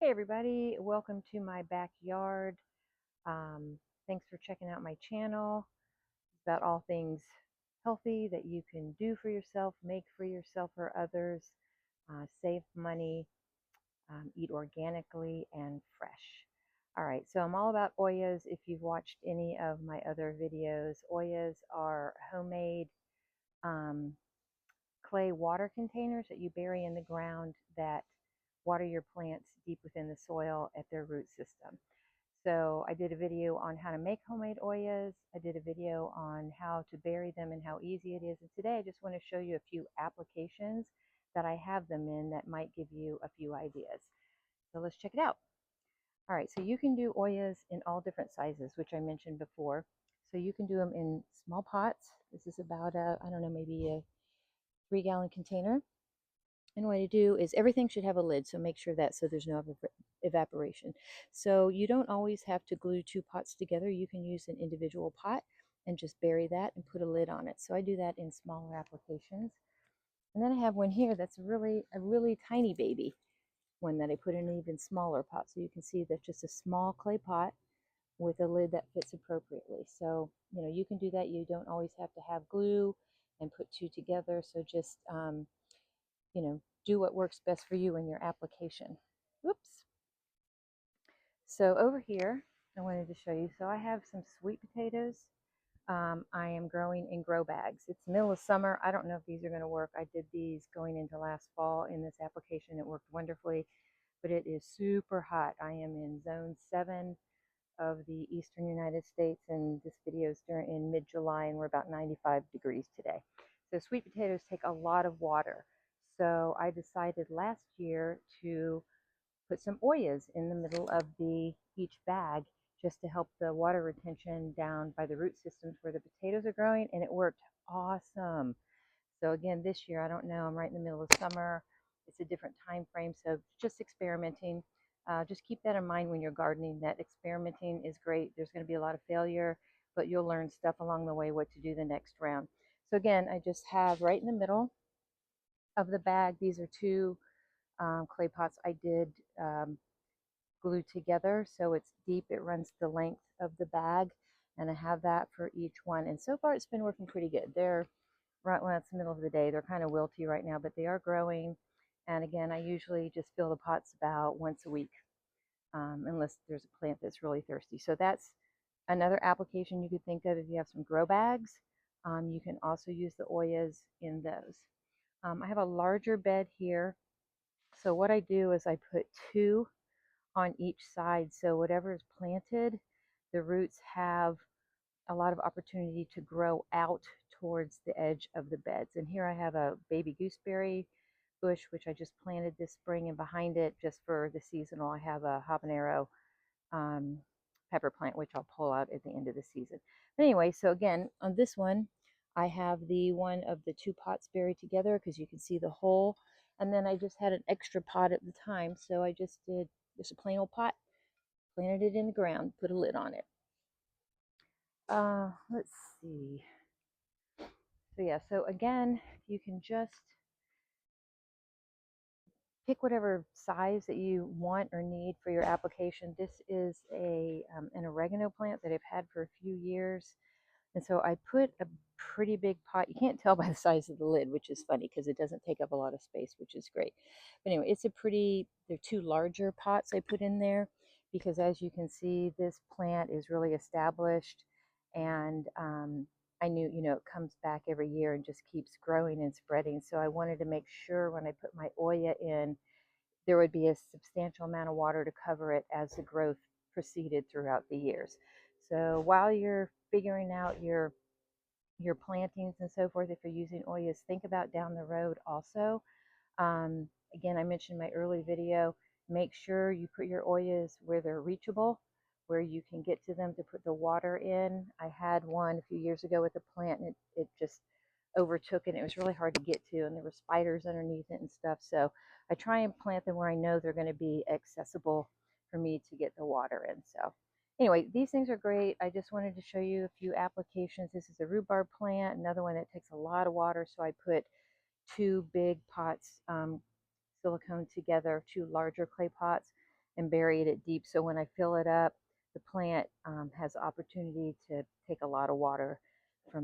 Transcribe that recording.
Hey everybody, welcome to my backyard. Um, Thanks for checking out my channel. It's about all things healthy that you can do for yourself, make for yourself or others, save money, eat organically and fresh. All right, so I'm all about Ollas. If you've watched any of my other videos, Ollas are homemade um, clay water containers that you bury in the ground that water your plants deep within the soil at their root system. So I did a video on how to make homemade Ollas. I did a video on how to bury them and how easy it is. And today I just want to show you a few applications that I have them in that might give you a few ideas. So let's check it out. All right, so you can do Ollas in all different sizes, which I mentioned before. So you can do them in small pots. This is about I don't know, maybe a 3-gallon container. And what I do is everything should have a lid, so make sure that so there's no evaporation. So you don't always have to glue 2 pots together. You can use an individual pot and just bury that and put a lid on it. So I do that in smaller applications. And then I have one here that's a really tiny baby one that I put in an even smaller pot. So you can see that's just a small clay pot with a lid that fits appropriately. So, you can do that. You don't always have to have glue and put 2 together. So just do what works best for you in your application. Whoops. So over here, I wanted to show you. So I have some sweet potatoes. I am growing in grow bags. It's the middle of summer. I don't know if these are going to work. I did these going into last fall in this application. It worked wonderfully, but it is super hot. I am in zone 7 of the eastern United States, and this video is in mid-July, and we're about 95 degrees today. So sweet potatoes take a lot of water. So I decided last year to put some Ollas in the middle of each bag just to help the water retention down by the root systems where the potatoes are growing, and it worked awesome. So again, this year, I don't know, I'm right in the middle of summer. It's a different time frame, so just experimenting. Just keep that in mind when you're gardening, that experimenting is great. There's going to be a lot of failure, but you'll learn stuff along the way what to do the next round. So again, I just have right in the middle of the bag, these are 2 clay pots I did glue together, so it's deep. It runs the length of the bag, and I have that for each one. And so far, it's been working pretty good. They're right when it's the middle of the day. They're kind of wilty right now, but they are growing. And again, I usually just fill the pots about once a week, unless there's a plant that's really thirsty. So that's another application you could think of if you have some grow bags. You can also use the Ollas in those. I have a larger bed here. So what I do is I put 2 on each side. So whatever is planted, the roots have a lot of opportunity to grow out towards the edge of the beds. And here I have a baby gooseberry bush, which I just planted this spring, and behind it, just for the seasonal, I have a habanero pepper plant, which I'll pull out at the end of the season. But anyway, so again, on this one, I have the one of the 2 pots buried together because you can see the hole. And then I just had an extra pot at the time, so I just did just a plain old pot, planted it in the ground, put a lid on it. Let's see. So yeah, so again, you can just pick whatever size that you want or need for your application. This is an oregano plant that I've had for a few years. And so I put a pretty big pot. You can't tell by the size of the lid, which is funny because it doesn't take up a lot of space, which is great. But anyway, they're 2 larger pots I put in there because, as you can see, this plant is really established, and I knew, it comes back every year and just keeps growing and spreading. So I wanted to make sure when I put my Olla in, there would be a substantial amount of water to cover it as the growth proceeded throughout the years. So while you're figuring out your plantings and so forth, if you're using Ollas, think about down the road also. Again, I mentioned in my early video, make sure you put your Ollas where they're reachable, where you can get to them to put the water in. I had one a few years ago with a plant, and it just overtook it. It was really hard to get to, and there were spiders underneath it and stuff. So I try and plant them where I know they're going to be accessible for me to get the water in. So anyway, these things are great. I just wanted to show you a few applications. This is a rhubarb plant, another one that takes a lot of water. So I put 2 big pots, silicone together, 2 larger clay pots. and bury it deep. So when I fill it up, the plant has opportunity to take a lot of water.